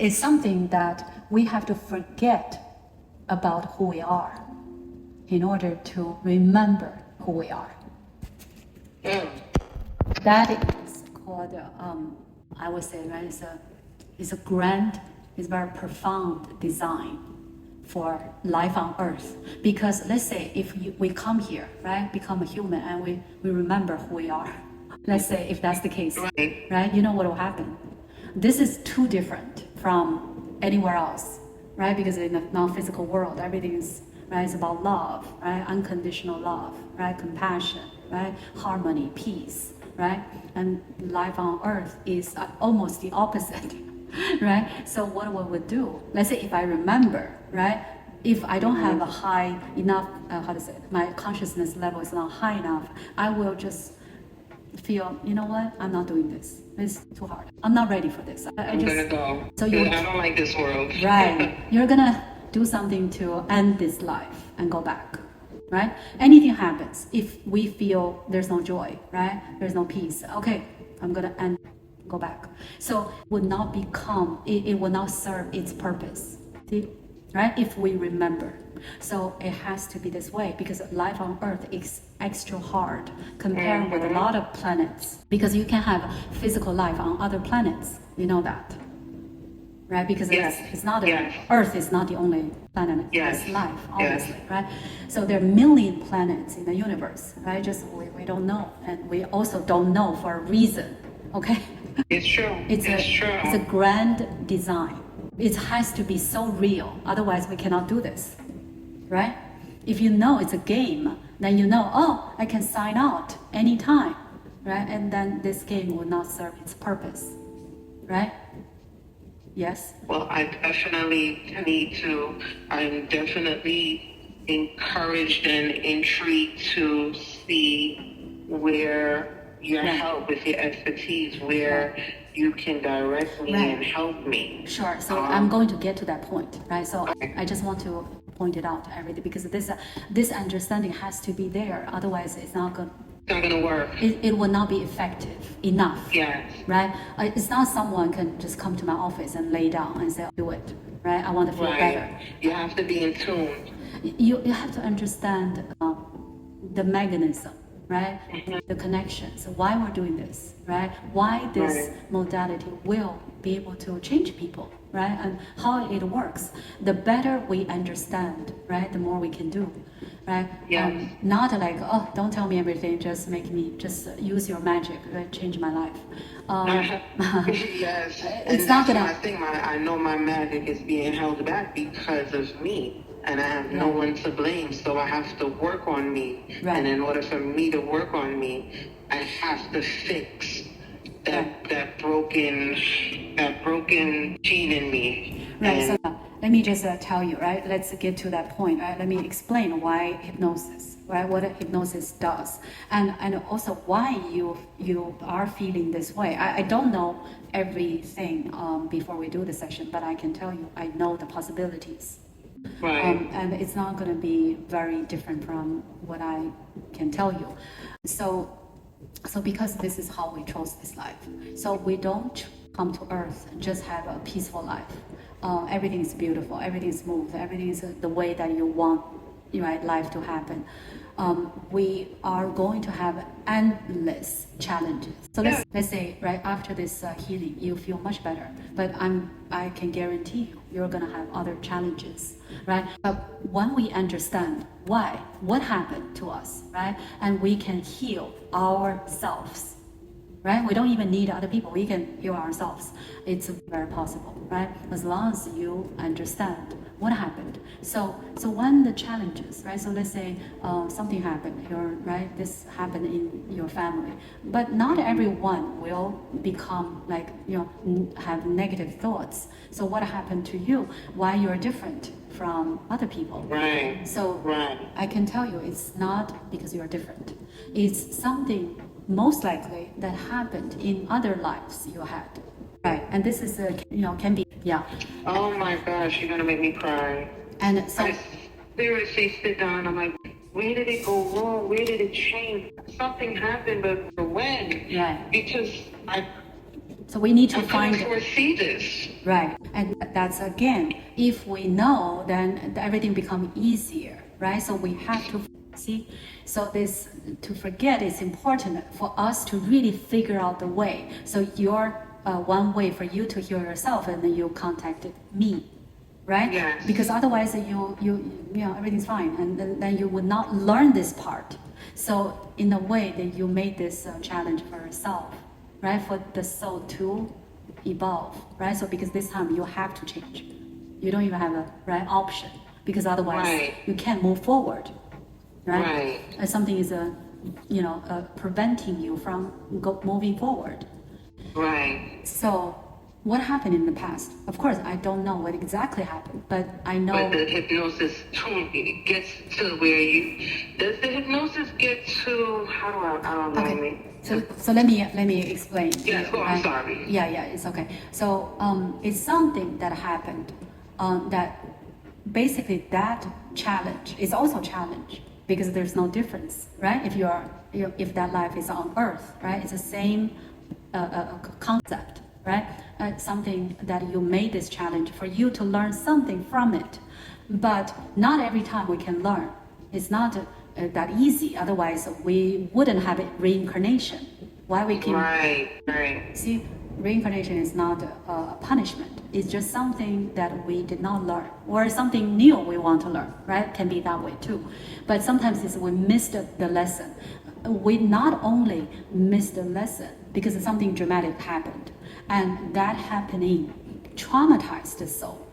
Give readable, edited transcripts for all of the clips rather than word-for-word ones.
is something that we have to forget about who we are in order to remember who we are. That is called, I would say, right, it's a grand, it's very profound design for life on earth. Because let's say if we come here, right, become a human, and we remember who we are. Let's say if that's the case, right, you know what will happen? This is too different from anywhere else, right? Because in the non-physical world, everything is, right, it's about love, right? Unconditional love, right? Compassion, right? Harmony, peace, right? And life on earth is almost the opposite, right? So what we would do, let's say if I remember, right? If I don't have a high enough, my consciousness level is not high enough, I will just feel, you know what, I'm not doing this. It's too hard. I'm not ready for this. I'm gonna go. So I don't like this world. Right. You're gonna do something to end this life and go back. Right? Anything happens. If we feel there's no joy, right? There's no peace. Okay, I'm gonna end, go back. So would not become, it will not serve its purpose. See? Right? If we remember. So it has to be this way because life on Earth is extra hard compared with a lot of planets. Because you can have physical life on other planets. You know that. Right? Because it's not, Earth is not the only planet. It's life, obviously, right? So there are million planets in the universe, right? Just we don't know. And we also don't know for a reason. Okay? It's true. It's a grand design. It has to be so real, otherwise we cannot do this, right? If you know it's a game, then you know, oh, I can sign out anytime, right? And then this game will not serve its purpose, right? Yes? Well, I definitely need to, I'm definitely encouraged and intrigued to see where your help with your expertise, where you can direct me and help me. Sure. So I'm going to get to that point, right? So I just want to point it out everything because this understanding has to be there. Otherwise, it's not going to work. It will not be effective enough. Yes. Right? It's not someone can just come to my office and lay down and say, do it. Right? I want to feel better. You have to be in tune. You have to understand the mechanism. Right? The connections, why we're doing this, right? Why this modality will be able to change people, right? And how it works. The better we understand, right? The more we can do, right? Not like, oh, don't tell me everything, just make me, just use your magic, right? Change my life. Yes. It's not gonna. I think I know my magic is being held back because of me. And I have no one to blame, so I have to work on me. And in order for me to work on me, I have to fix that broken gene in me. Right. So let me just tell you, right? Let's get to that point, right? Let me explain why hypnosis, right? What hypnosis does, and also why you are feeling this way. I don't know everything before we do the session, but I can tell you, I know the possibilities. And it's not going to be very different from what I can tell you. So because this is how we chose this life. So we don't come to Earth and just have a peaceful life. Everything is beautiful, everything is smooth, everything is the way that you want life to happen. We are going to have endless challenges. So let's say right after this healing, you feel much better. But I can guarantee you're gonna have other challenges, right? But when we understand what happened to us, right, and we can heal ourselves, right? We don't even need other people. We can heal ourselves. It's very possible, right? As long as you understand what happened. So when the challenges, right? So let's say something happened, right? This happened in your family, but not everyone will become like, have negative thoughts. So what happened to you? Why you're different from other people? Right. So I can tell you, it's not because you're different. It's something most likely that happened in other lives you had. Right, and this is can be Oh my gosh, you're gonna make me cry. And so I seriously sit down. I'm like, where did it go wrong? Where did it change? Something happened, but when? Right. Because So we need to I find couldn't foresee this. right, and that's again, if we know, then everything becomes easier, right? So we have to see. So this to forget is important for us to really figure out the way. So your one way for you to heal yourself, and then you contacted me, right? Yes. Because otherwise you know everything's fine, and then you would not learn this part. So in a way that you made this challenge for yourself, right? For the soul to evolve, right? So because this time you have to change, you don't even have a right option, because otherwise Right. you can't move forward, right? Right. Something is preventing you from moving forward. Right. So what happened in the past? Of course, I don't know what exactly happened, but I know. But the hypnosis gets to where you. Does the hypnosis get to? How do I don't know. Okay. So let me explain. Yes. Oh, I'm sorry. Yeah, it's okay. So it's something that happened that basically that challenge is also a challenge, because there's no difference, right? If that life is on Earth, right? It's the same concept, right? Something that you made this challenge for you to learn something from it, but not every time we can learn. It's not that easy. Otherwise, we wouldn't have reincarnation. Why we can? Right. See, reincarnation is not a punishment. It's just something that we did not learn, or something new we want to learn, right? Can be that way too. But sometimes it's we missed the lesson. We not only missed the lesson because something dramatic happened, and that happening traumatized the soul.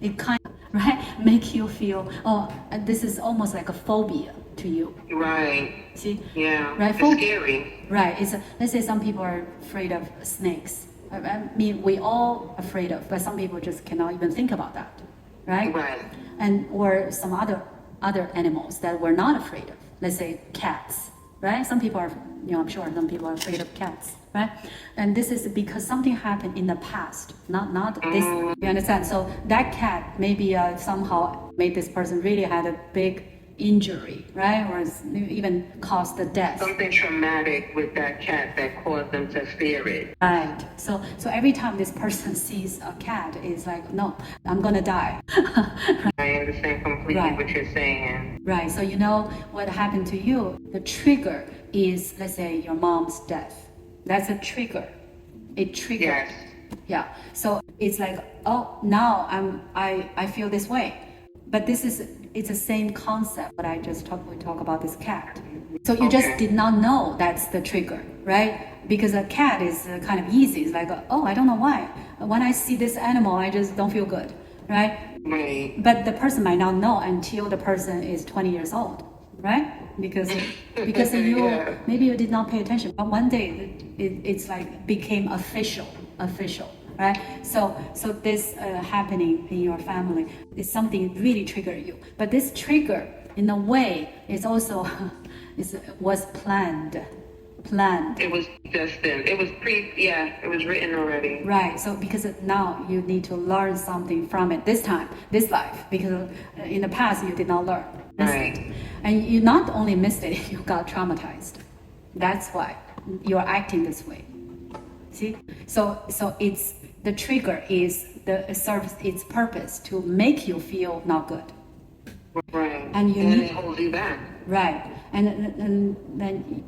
It kind of, right, make you feel, oh, this is almost like a phobia to you. Right. See? Yeah. Right. It's scary. Right. Let's say some people are afraid of snakes. I mean, we all afraid of, but some people just cannot even think about that, right? Right. And or some other animals that we're not afraid of. Let's say cats, right? Some people are, I'm sure some people are afraid of cats, right? And this is because something happened in the past, not this. You understand? So that cat maybe somehow made this person really had a big injury, right? Or even caused the death. Something traumatic with that cat that caused them to fear it. Right. So every time this person sees a cat, it's like, no, I'm gonna die. I understand completely what you're saying. Right. So you know what happened to you? The trigger is, let's say, your mom's death. That's a trigger. It triggered. Yes. Yeah. So it's like, oh, now I feel this way. But it's the same concept. But we talk about this cat. So you just did not know that's the trigger, right? Because a cat is kind of easy. It's like, oh, I don't know why. When I see this animal, I just don't feel good, right? Right. But the person might not know until the person is 20 years old, right? Because you maybe you did not pay attention. But one day it's like became official, right? So this happening in your family is something really triggered you. But this trigger, in a way, is also was planned. It was destined. It was it was written already. Right. So because now you need to learn something from it this life, because in the past you did not learn. Right. And you not only missed it, you got traumatized. That's why you're acting this way. See? So it's the trigger is serves its purpose to make you feel not good. Right. And it holds you back. Right. And then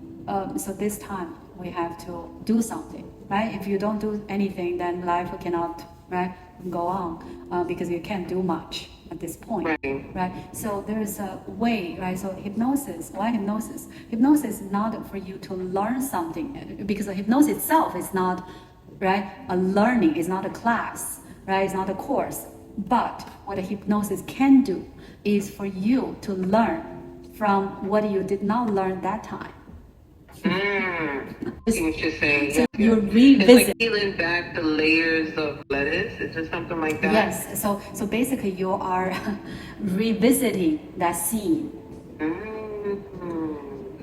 so this time we have to do something, right? If you don't do anything, then life cannot, right, go on because you can't do much at this point, right? So there's a way, right? So hypnosis, why hypnosis? Hypnosis is not for you to learn something, because the hypnosis itself is not, right, a learning, it's not a class, right? It's not a course. But what a hypnosis can do is for you to learn from what you did not learn that time. I see what you're saying. So you revisit. It's like peeling back the layers of lettuce. Is it something like that? Yes. So basically, you are revisiting that scene.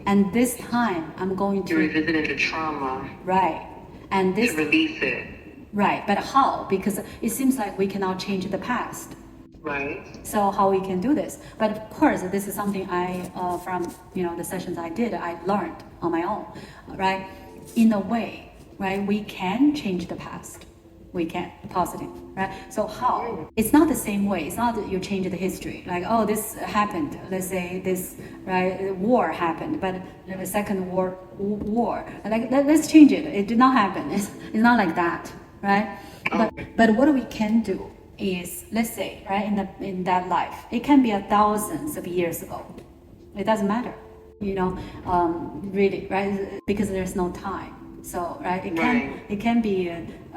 And this time, I'm going to. You're revisiting the trauma. Right. And this. To release it. Right. But how? Because it seems like we cannot change the past. Right. So how we can do this? But of course, this is something I, from the sessions I did, I learned on my own, right? In a way, right? We can change the past. We can, positive, right? So how? It's not the same way. It's not that you change the history. Like, oh, this happened. Let's say this, right? War happened, but the second war. Like, let's change it. It did not happen. It's not like that, right? But what we can do is, let's say, right, in that life, it can be thousands of years ago. It doesn't matter, really, right? Because there's no time. So, right, it can be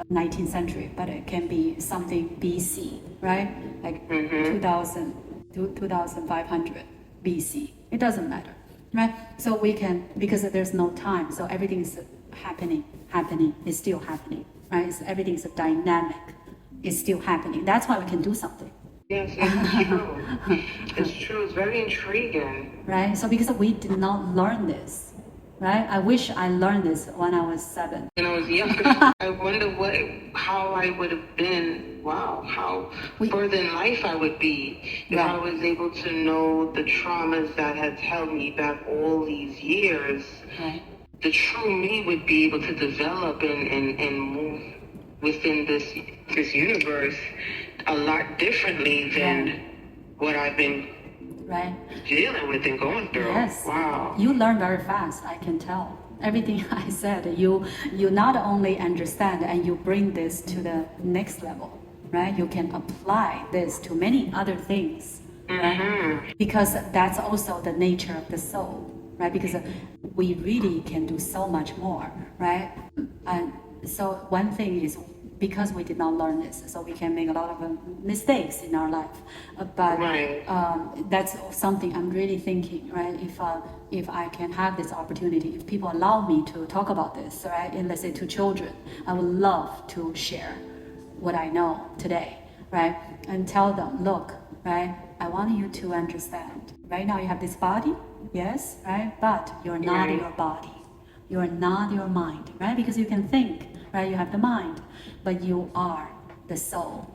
19th century, but it can be something BC, right? Like 2000 to 2500 BC. It doesn't matter, right? So we can, because there's no time, so everything is happening, is still happening, right? So everything is dynamic, is still happening. That's why we can do something. Yes, it's true. It's true. It's very intriguing. Right? So because we did not learn this, right? I wish I learned this when I was 7. When I was young, I wonder how I would have been. Wow, how further in life I would be if I was able to know the traumas that had held me back all these years. Right. The true me would be able to develop and move within this universe a lot differently than what I've been dealing with and going through. Yes. Wow. You learn very fast, I can tell. Everything I said, you not only understand and you bring this to the next level, right? You can apply this to many other things, right? Because that's also the nature of the soul, right? Because we really can do so much more, right? And so one thing is, because we did not learn this, so we can make a lot of mistakes in our life. But that's something I'm really thinking, right? If I can have this opportunity, if people allow me to talk about this, right? And let's say to children, I would love to share what I know today, right? And tell them, look, right? I want you to understand. Right now you have this body, yes, right? But you're not your body. You're not your mind, right? Because you can think, right? You have the mind, but you are the soul,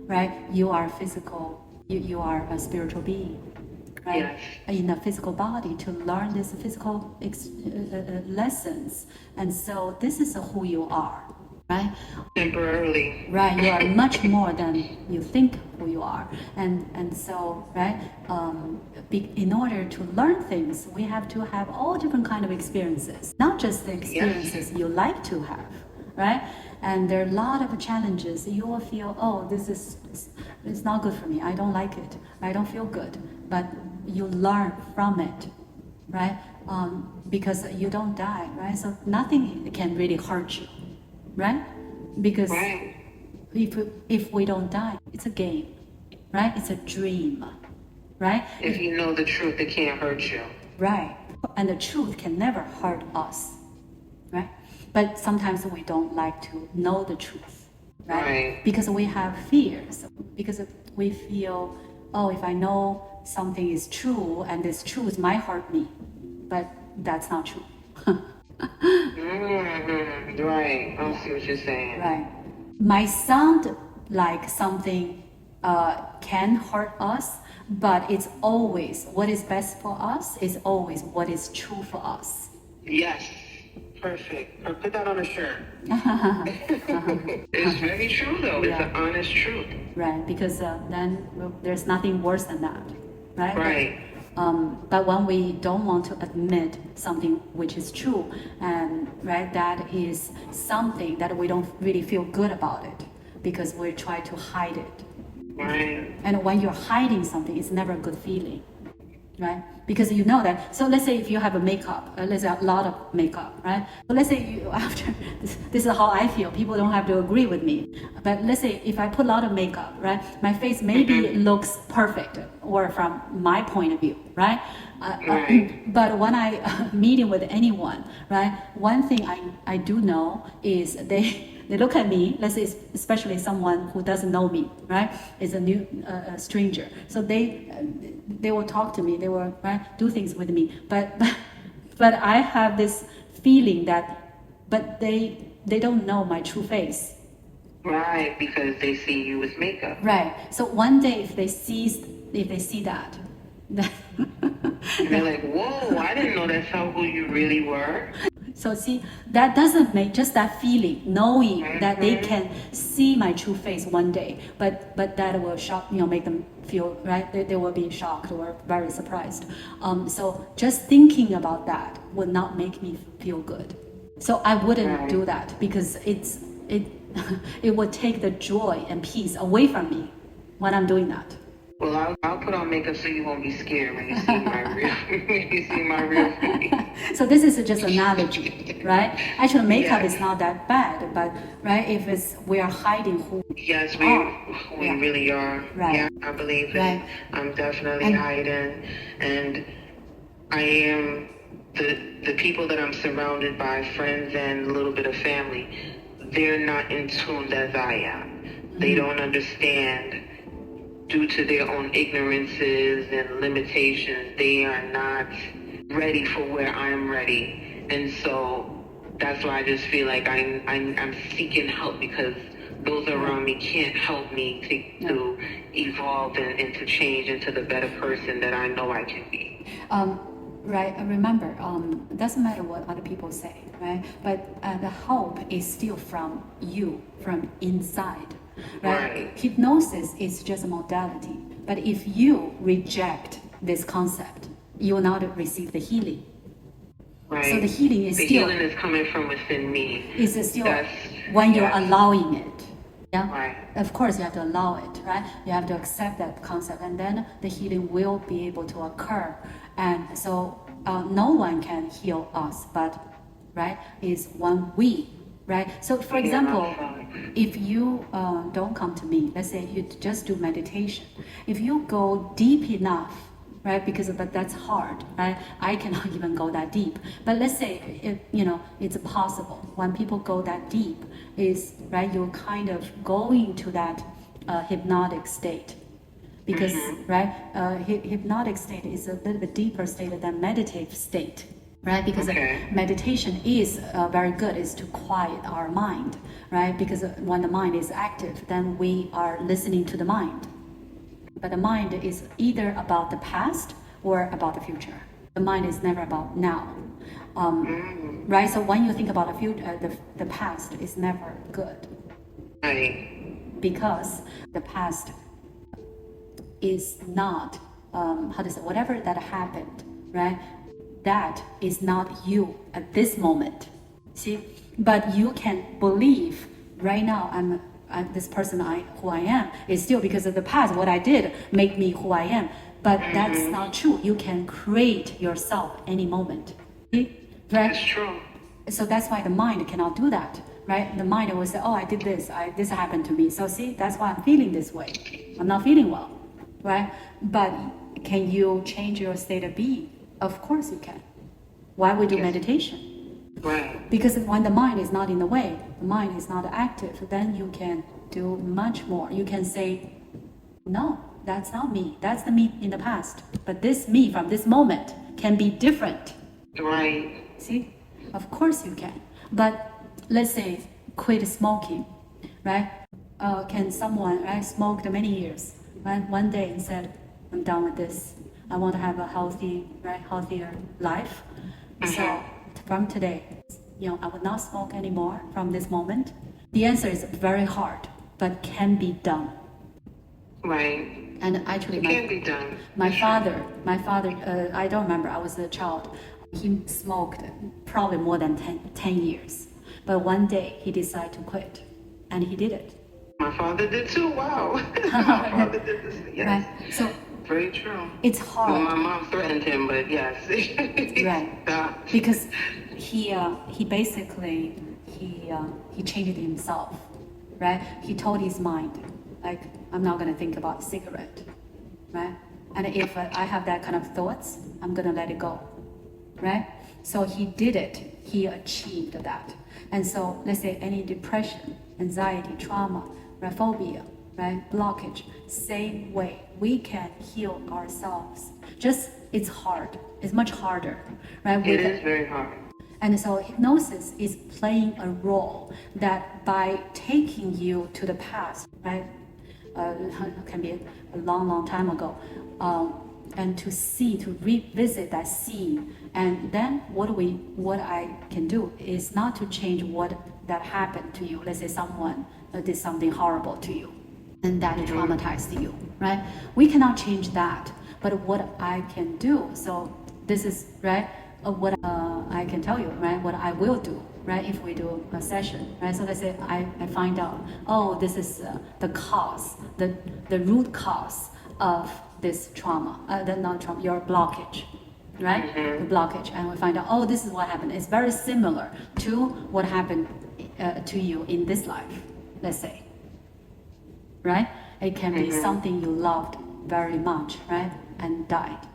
right? You are physical, you are a spiritual being, right? In a physical body to learn these physical lessons. And so this is who you are, right? Temporarily. Right, you are much more than you think who you are. And so, right, in order to learn things, we have to have all different kind of experiences, not just the experiences you like to have, right? And there are a lot of challenges. You will feel, oh, it's not good for me. I don't like it. I don't feel good. But you learn from it, right? Because you don't die, right? So nothing can really hurt you, right? Because if we don't die, it's a game, right? It's a dream, right? If you know the truth, it can't hurt you. Right. And the truth can never hurt us, right? But sometimes we don't like to know the truth, right? Because we have fears, because we feel, oh, if I know something is true and this truth might hurt me, but that's not true. Right, I see what you're saying. Right. Might sound like something can hurt us, but it's always what is best for us is always what is true for us. Yes. Perfect. Or put that on a shirt. It's very true, though. It's an honest truth. Right, because then there's nothing worse than that, right? Right. But when we don't want to admit something which is true, and right, that is something that we don't really feel good about it because we try to hide it. Right. And when you're hiding something, it's never a good feeling. Right? Because you know that. So let's say if you have a makeup, let's say a lot of makeup, right? So let's say you, after, this is how I feel. People don't have to agree with me. But let's say if I put a lot of makeup, right? My face maybe looks perfect, or from my point of view, right? But when I meeting with anyone, right? One thing I do know is they look at me, let's say especially someone who doesn't know me, right? Is a new stranger. So they will talk to me, they will do things with me. But I have this feeling that, but they don't know my true face. Right, because they see you with makeup. Right. So one day if they see that, they're like, whoa, I didn't know that's how who you really were. So see, that doesn't make just that feeling, knowing that they can see my true face one day, but that will shock, make them feel, right? They will be shocked or very surprised. So just thinking about that would not make me feel good. So I wouldn't do that because it it would take the joy and peace away from me when I'm doing that. Well, I'll put on makeup so you won't be scared when you see my real face. So this is just analogy, right? Actually, makeup is not that bad, but right, if we are hiding who yes, we really are. Right. Yeah, I believe it. I'm definitely hiding, and I am the people that I'm surrounded by, friends and a little bit of family. They're not in tune as I am. They don't understand. Due to their own ignorances and limitations, they are not ready for where I'm ready. And so that's why I just feel like I'm seeking help, because those around me can't help me to evolve and to change into the better person that I know I can be. Right, remember, it doesn't matter what other people say, right? But the help is still from you, from inside. Right? Hypnosis is just a modality, but if you reject this concept, you will not receive the healing. Right. So the healing is the healing is coming from within me. It's still when you're allowing it. Yeah. Right. Of course, you have to allow it, right? You have to accept that concept, and then the healing will be able to occur. And so, no one can heal us, but right is when we. Right. So, for example, if you don't come to me, let's say you just do meditation. If you go deep enough, right? But that's hard, right? I cannot even go that deep. But let's say it's possible. When people go that deep, is right. You're kind of going to that hypnotic state, because hypnotic state is a little bit deeper state than meditative state. Right, because meditation is very good, is to quiet our mind, right? Because when the mind is active, then we are listening to the mind. But the mind is either about the past or about the future. The mind is never about now, right? So when you think about the future, the past is never good, right? Because the past is not whatever that happened, right? That is not you at this moment. See, but you can believe right now I'm this person who I am is still because of the past. What I did make me who I am, but that's not true. You can create yourself any moment. See? Right? That's true. So that's why the mind cannot do that, right? The mind will say, "Oh, I did this. This happened to me. So see, that's why I'm feeling this way. I'm not feeling well, right?" But can you change your state of being? Of course you can. Why we do meditation? Right. Because when the mind is not in the way, the mind is not active, then you can do much more. You can say, no, that's not me. That's the me in the past. But this me from this moment can be different. Right. See? Of course you can. But let's say quit smoking, right? Can someone smoked many years, right? One day and said, I'm done with this. I want to have a healthier life. So from today, I will not smoke anymore from this moment. The answer is very hard, but can be done. Right. And actually, can be done. My father, I don't remember, I was a child. He smoked probably more than 10 years. But one day he decided to quit, and he did it. My father did too, wow. My father did this, yes. Right. So, very true. It's hard. Well, my mom threatened him, but yes. Right. Because he basically changed himself, right? He told his mind, like, I'm not gonna think about cigarette, right? And if I have that kind of thoughts, I'm gonna let it go, right? So he did it. He achieved that. And so let's say any depression, anxiety, trauma, phobia, right? Blockage, same way. We can heal ourselves. Just, it's hard. It's much harder, right? It is very hard. And so hypnosis is playing a role that by taking you to the past, right? Can be a long, long time ago. and to see, to revisit that scene. And then what I can do is not to change what that happened to you. Let's say someone did something horrible to you and that traumatized you, right? We cannot change that. But what I can do, so this is, right, what I can tell you, right, what I will do, right, if we do a session, right? So let's say I find out, oh, this is the cause, the root cause of this trauma, not trauma, your blockage, right? The blockage, and we find out, oh, this is what happened. It's very similar to what happened to you in this life, let's say, right? It can be something you loved very much, right, and died,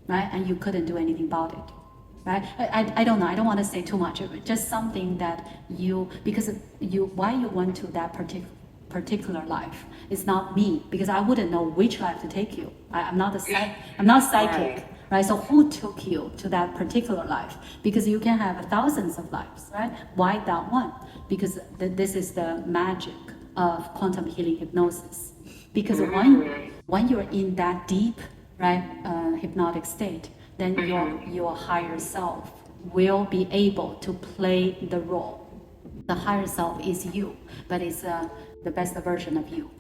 right, and you couldn't do anything about it. Right? I don't know. I don't want to say too much. Just something that because why you went to that particular life. It's not me, because I wouldn't know which life to take you. I'm not psychic, right? So who took you to that particular life? Because you can have thousands of lives, right? Why that one? Because this is the magic of quantum healing hypnosis. Because when you're in that deep, right, hypnotic state, then your higher self will be able to play the role. The higher self is you, but it's the best version of you.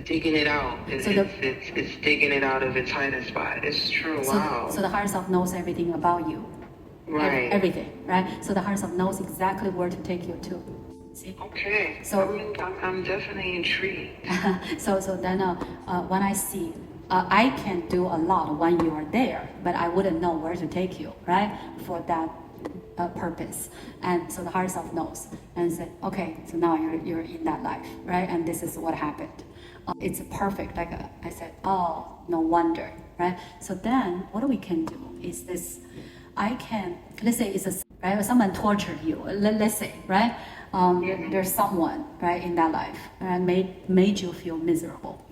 Digging it out. It's digging it out of its hiding spot. It's true. Wow. So the higher self knows everything about you. Right. Everything, right? So the higher self knows exactly where to take you to. See? Okay. So I'm definitely intrigued. so then when I see, I can do a lot when you are there, but I wouldn't know where to take you, right? For that purpose. And so the higher self knows and said, okay, so now you're in that life, right? And this is what happened. It's perfect. Like I said, oh, no wonder, right? So then what we can do is this. I can, let's say it's right? Someone tortured you. Let's say, right? There's someone, right, in that life made you feel miserable.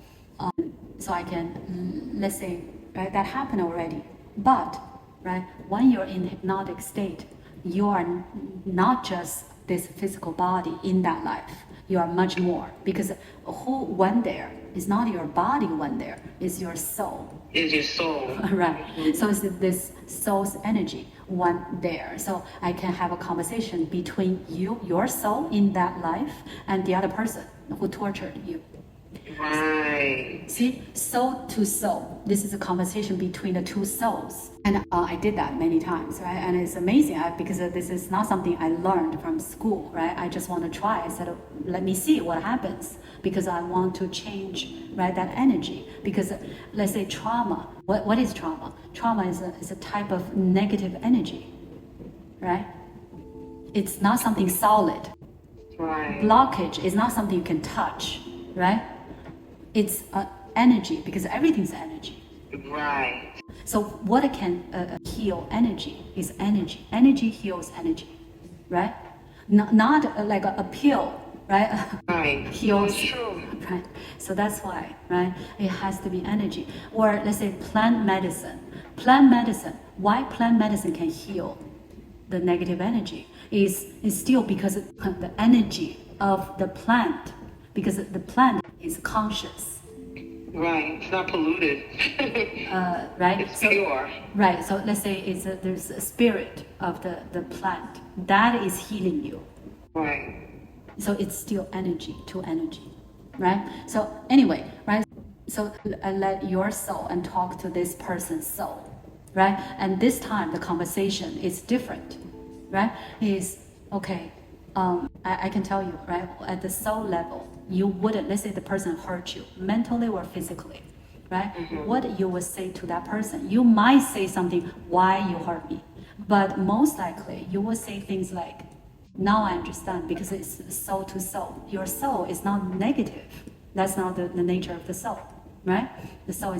So I can, let's say, right, that happened already. But, right, when you're in hypnotic state, you are not just this physical body in that life. You are much more. Because who went there is not your body went there, it's your soul. It's your soul. Right. So it's this soul's energy went there. So I can have a conversation between you, your soul in that life, and the other person who tortured you. Right. See, soul to soul. This is a conversation between the two souls. And I did that many times, right? And it's amazing because this is not something I learned from school, right? I just want to try. I said, let me see what happens, because I want to change, right, that energy. Because let's say trauma. What is trauma? Trauma is a type of negative energy, right? It's not something solid. Right. Blockage is not something you can touch, right? It's energy, because everything's energy. Right. So what can heal energy is energy. Energy heals energy, right? Not like a pill, right? Right. Heals. It's true. Right. So that's why, right? It has to be energy. Or let's say plant medicine. Plant medicine. Why plant medicine can heal the negative energy is still because of the energy of the plant. Because the plant is conscious. Right. It's not polluted. Right? It's pure. Right. So let's say there's a spirit of the plant that is healing you. Right. So it's still energy to energy, right? So anyway, right? So let your soul and talk to this person's soul, right? And this time the conversation is different, right? Is okay. I can tell you, right? At the soul level, you wouldn't. Let's say the person hurt you mentally or physically, right? What you would say to that person? You might say something, "Why you hurt me?" But most likely, you will say things like, "Now I understand," because it's soul to soul. Your soul is not negative. That's not the nature of the soul, right? The soul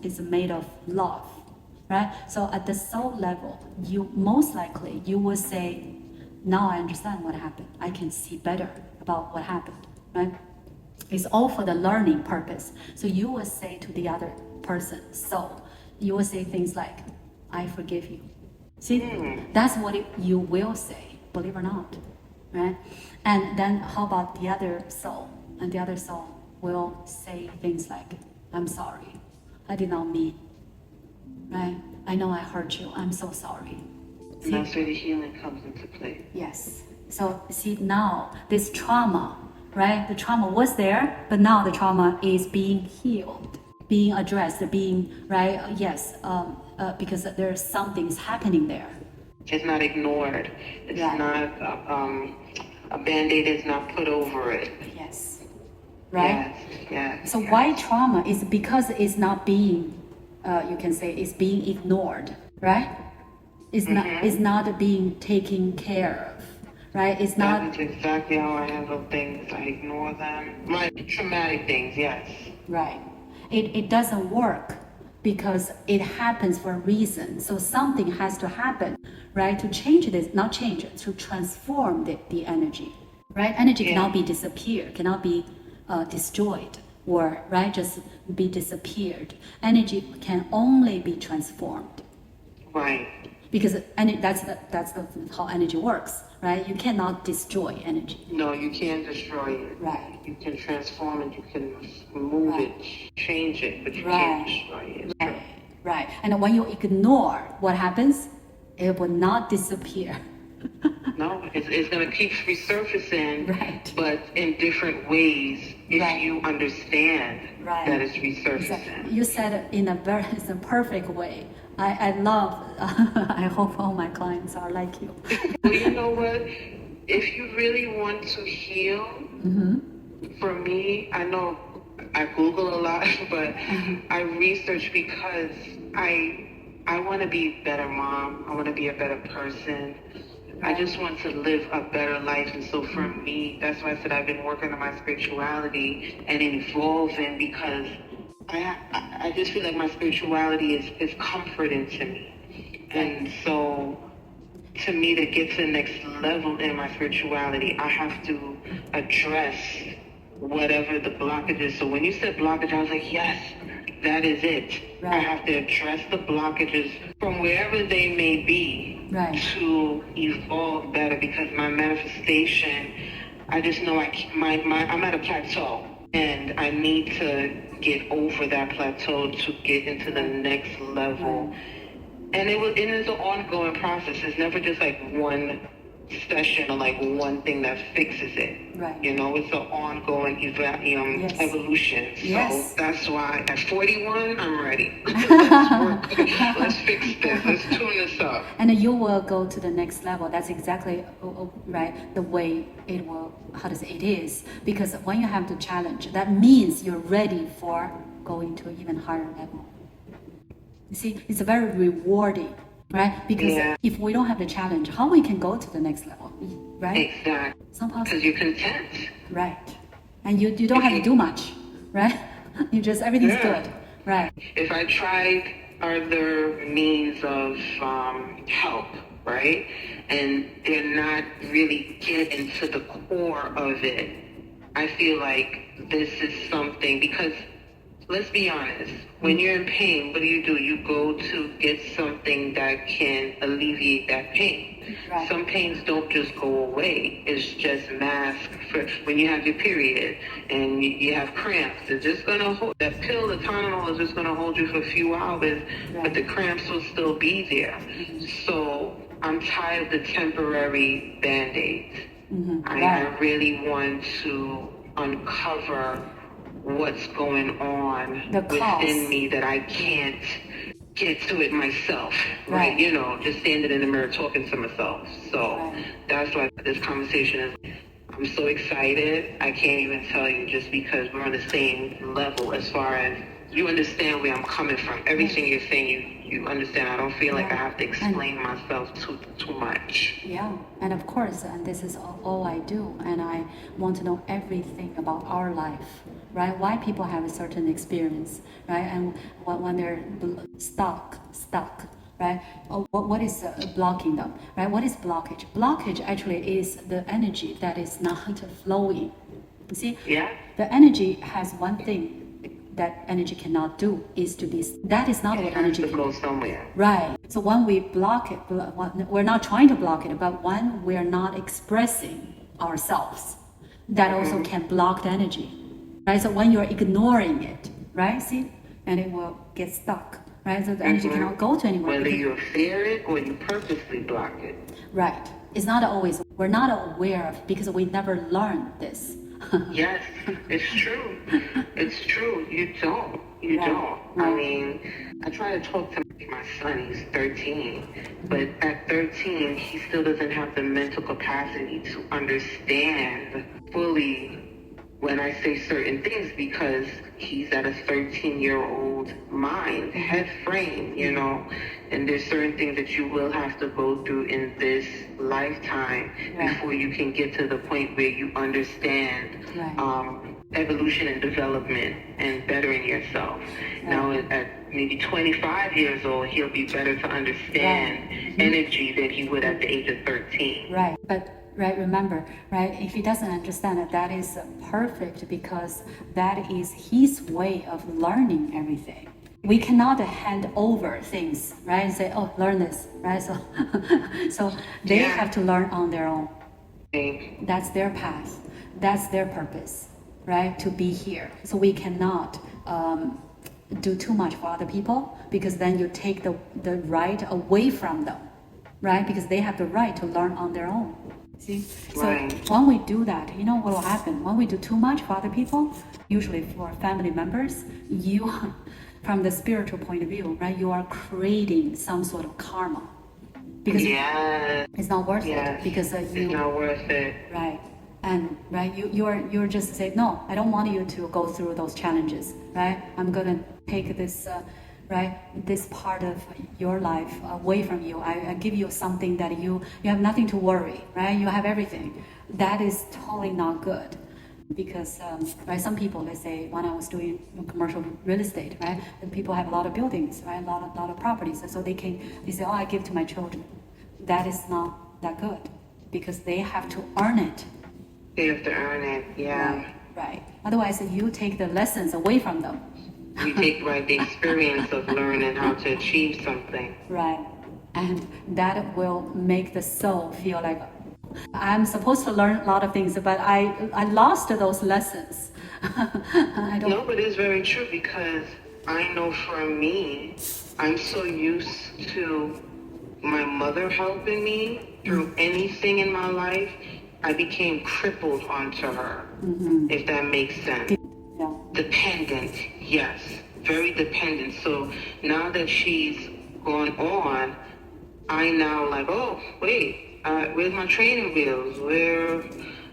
is made of love, right? So at the soul level, you most likely you will say, "Now I understand what happened. I can see better about what happened," right? It's all for the learning purpose. So you will say to the other person, soul, you will say things like, "I forgive you." See, that's what you will say. Believe it or not, right? And then how about the other soul? And the other soul will say things like, "I'm sorry, I did not mean," right? I know I hurt you. I'm so sorry. And that's where the healing comes into play. Yes. So see now this trauma, right? The trauma was there, but now the trauma is being healed, being addressed, being right. Yes, because there's something's happening there. It's not ignored. It's not a band-aid is not put over it. Yes. Right. Yes. So why trauma is because it's not being, you can say it's being ignored, right? It's not being taken care of, right? It's not. That's exactly how I handle things. I ignore them. My traumatic things, yes. Right. It doesn't work because it happens for a reason. So something has to happen, right? To change this, not change it, to transform the energy, right? Energy cannot be disappeared, cannot be destroyed, or right, just be disappeared. Energy can only be transformed. Right. Because that's how energy works, right? You cannot destroy energy. No, you can't destroy it. Right. You can transform it, you can move it, change it, but you can't destroy it. Right. And when you ignore, what happens? It will not disappear. No, it's going to keep resurfacing, but in different ways if you understand that it's resurfacing. You said it in it's a perfect way. I love, I hope all my clients are like you. Well, you know what? If you really want to heal, for me, I know I Google a lot, but I research because I want to be a better mom. I want to be a better person. I just want to live a better life. And so for me, that's why I said I've been working on my spirituality and evolving, because I just feel like my spirituality is comforting to me. And so to me, to get to the next level in my spirituality, I have to address whatever the blockage is. So when you said blockage, I was like, yes, that is it. I have to address the blockages from wherever they may be to evolve better, because my manifestation, I just know I'm at a plateau and I need to get over that plateau to get into the next level. And it is an ongoing process. It's never just like one session or like one thing that fixes it. You know, it's an ongoing evolution. So that's why at 41, I'm ready. Let's work. Let's fix this. Let's tune this up. And you will go to the next level. That's exactly right, the way it will, it is. Because when you have the challenge, that means you're ready for going to an even higher level. You see, it's very rewarding, right? Because if we don't have the challenge, how we can go to the next level, right? Exactly. Because you're content. Right. And you don't have to do much, right? You just, everything's good, right? If I tried other means of help, right? And they're not really getting to the core of it, I feel like this is something, because let's be honest, when you're in pain, what do? You go to get something that can alleviate that pain. Some pains don't just go away. It's just mask for when you have your period and you have cramps. It's just going to hold, that pill, the Tylenol, is just going to hold you for a few hours, but the cramps will still be there. So I'm tired of the temporary Band-Aids. I really want to uncover what's going on within me that I can't get to it myself, right? You know, just standing in the mirror talking to myself. So that's why this conversation is, I'm so excited. I can't even tell you, just because we're on the same level as far as you understand where I'm coming from. Everything you're saying, you understand. I don't feel like I have to explain myself too much. Yeah, and of course, and this is all I do, and I want to know everything about our life, right? Why people have a certain experience, right? And when they're stuck, right? What is blocking them, right? What is blockage? Blockage actually is the energy that is not flowing. You see? Yeah. The energy has one thing that energy cannot do, is to be, that is not what energy can do. It has to go somewhere. Right. So when we block it, we're not trying to block it, but when we're not expressing ourselves, that also can block the energy. Right? So when you're ignoring it, right? See? And it will get stuck. right? So the energy cannot go to anywhere. Whether you fear it or you purposely block it. Right. It's not always, we're not aware of because we never learned this. Yes, it's true. It's true. You don't. You don't. I mean, I try to talk to my son. He's 13. But at 13, he still doesn't have the mental capacity to understand fully when I say certain things because he's at a 13-year-old mind, head frame, you know, and there's certain things that you will have to go through in this lifetime before you can get to the point where you understand evolution and development and bettering yourself. Now, at maybe 25 years old, he'll be better to understand energy than he would at the age of 13. Right, but remember, if he doesn't understand it, that is perfect because that is his way of learning everything. We cannot hand over things, right, and say, oh, learn this, right? So they have to learn on their own. That's their path. That's their purpose, right, to be here. So we cannot do too much for other people because then you take the right away from them, right, because they have the right to learn on their own. See? So when we do that, you know what will happen? When we do too much for other people, usually for family members, you, from the spiritual point of view, right, you are creating some sort of karma. Because it's not worth it. Because it's not worth it. Right. And you're just saying, no, I don't want you to go through those challenges, right? I'm gonna take this this part of your life away from you. I give you something that you have nothing to worry, right? You have everything. That is totally not good. Because some people, let's say when I was doing commercial real estate, right, and people have a lot of buildings, right, a lot of properties, and so they say, oh, I give to my children. That is not that good because they have to earn it. They have to earn it, Right. Otherwise, you take the lessons away from them. You take the experience of learning how to achieve something. Right. And that will make the soul feel like I'm supposed to learn a lot of things, but I lost those lessons. No, but it's very true because I know for me, I'm so used to my mother helping me through anything in my life. I became crippled onto her, if that makes sense. Yeah. Dependent, yes, very dependent. So now that she's gone on, I now like, oh, wait, where's my training wheels? Where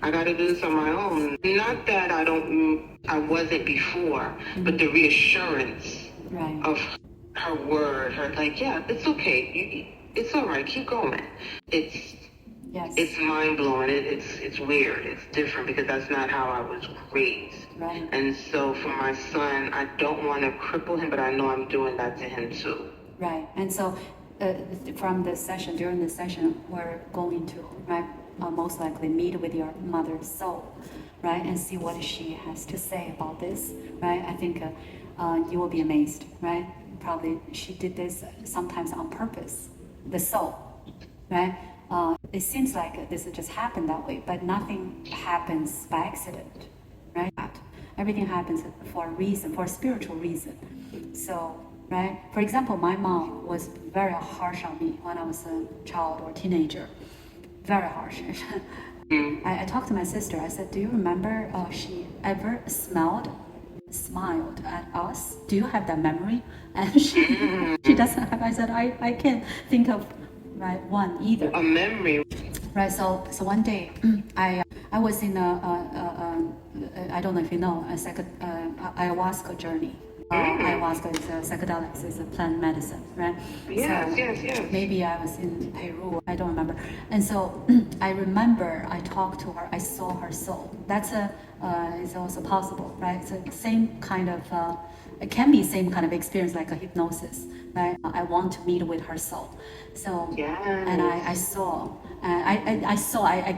I got to do this on my own. Not that I wasn't before, but the reassurance of her word, her like, yeah, it's okay. It's all right. Keep going. It's mind blowing. It's weird. It's different because that's not how I was raised. Right. And so for my son, I don't want to cripple him, but I know I'm doing that to him too. Right. And so during this session, we're going to most likely meet with your mother's soul, right, and see what she has to say about this, right? I think you will be amazed, right? Probably she did this sometimes on purpose, the soul, right? It seems like this just happened that way, but nothing happens by accident, right? Everything happens for a reason, for a spiritual reason. So, right? For example, my mom was very harsh on me when I was a child or teenager. Very harsh. I talked to my sister. I said, do you remember she ever smiled at us? Do you have that memory? And she doesn't have. I said, I can't think of one either. A memory. Right. So one day, I was in I don't know if you know, ayahuasca journey. Ayahuasca is psychedelics, is a plant medicine, right? Yes. Maybe I was in Peru, I don't remember. And so I remember I talked to her, I saw her soul. That's is also possible, right? It's the same kind of, it can be same kind of experience like a hypnosis, right? I want to meet with her soul. So, and I saw, I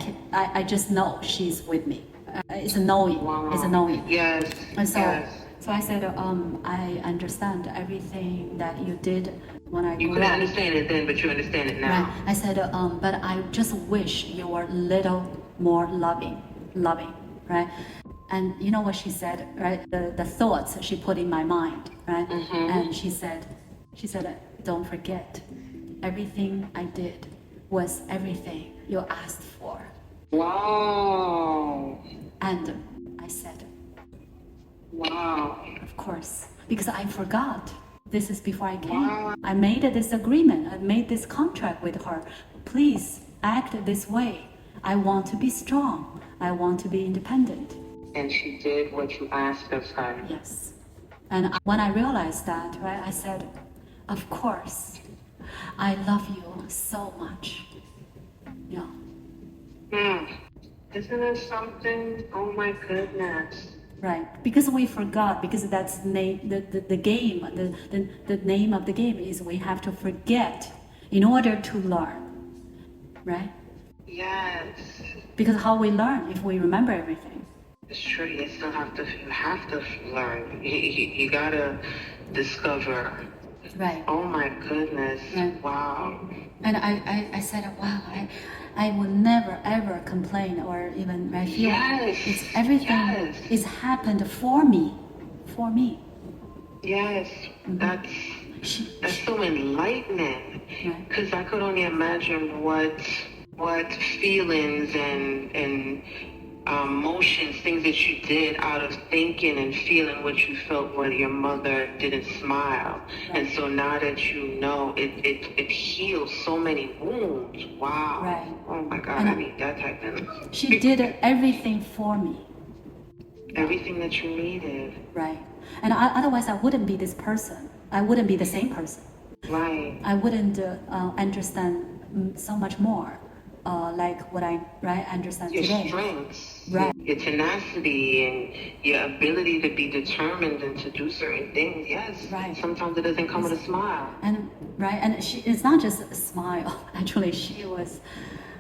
just know she's with me. It's a knowing, it's a knowing. Yes, and so, So I said, I understand everything that you did when I grew up. You couldn't understand it then, but you understand it now. Right. I said, but I just wish you were a little more loving, right? And you know what she said, right? The thoughts she put in my mind, right? And she said, She said, don't forget, everything I did was everything you asked for. Wow. And I said, wow. Of course, because I forgot. This is before I came. Wow. I made this agreement. I made this contract with her. Please act this way. I want to be strong. I want to be independent. And she did what you asked of her. Yes. And when I realized that, right, I said, of course, I love you so much. Yeah. Isn't it something? Oh my goodness. Right, because we forgot, because that's the game, the name of the game is we have to forget in order to learn, right? Yes. Because how we learn if we remember everything? It's true, you have to learn. You gotta discover. Right. Oh my goodness. Right. Wow. And I said, wow, I will never ever complain or even I feel it's everything is happened for me. Yes, that's so enlightening. Because I could only imagine what feelings and emotions, things that you did out of thinking and feeling what you felt when your mother didn't smile. Right. And so now that you know, it heals so many wounds. Wow. Right. Oh my God, and I need that type of... She did everything for me. Everything that you needed. Right. And otherwise I wouldn't be this person. I wouldn't be the same person. Right. I wouldn't understand so much more. Like what I understand your today. Your strengths, right. Your tenacity, and your ability to be determined and to do certain things. Yes, right. Sometimes it doesn't come with a smile. And it's not just a smile. Actually, she was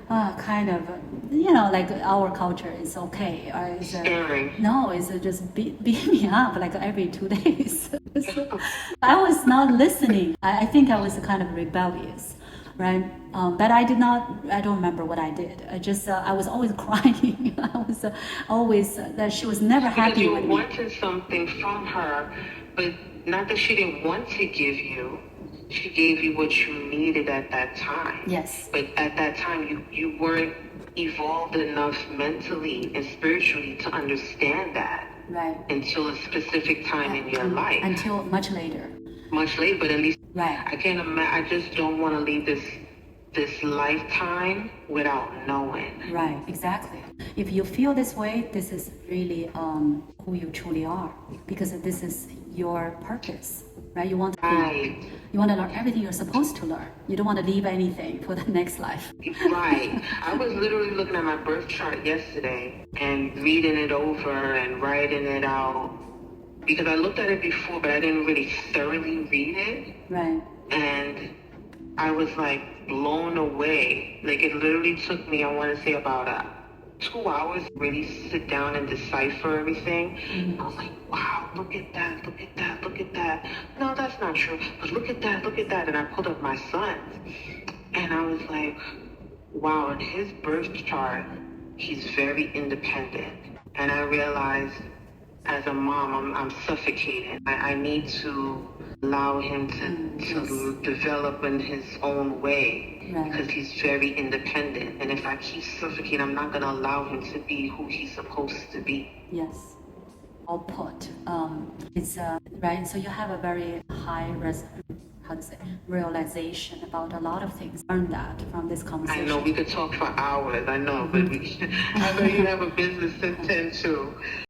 kind of, like our culture is okay. Stirring. No, it's just beat me up like every 2 days. So I was not listening. I think I was kind of rebellious. Right, but I don't remember what I did. I was always crying. I was always that she was never happy with me. Because you wanted something from her, but not that she didn't want to give you. She gave you what you needed at that time. Yes. But at that time, you weren't evolved enough mentally and spiritually to understand that. Right. Until a specific time in your life. Until much later. Much later, but at least right. I can't imagine. I just don't want to leave this lifetime without knowing. Right, exactly. If you feel this way, this is really who you truly are, because this is your purpose, right? You want to learn everything you're supposed to learn. You don't want to leave anything for the next life. Right. I was literally looking at my birth chart yesterday and reading it over and writing it out. Because I looked at it before, but I didn't really thoroughly read it. Right. And I was like blown away. Like it literally took me, I want to say about 2 hours to really sit down and decipher everything. Mm-hmm. I was like, wow, look at that, look at that, look at that. No, that's not true. But look at that, look at that. And I pulled up my son. And I was like, wow, in his birth chart, he's very independent. And I realized, as a mom, I'm suffocating. I need to allow him to develop in his own way. Right. Because he's very independent. And if I keep suffocating, I'm not going to allow him to be who he's supposed to be. Yes. Well put. It's right. So you have a very high realization about a lot of things. Learn that from this conversation. I know we could talk for hours. I know, but I know you have a business to tend to.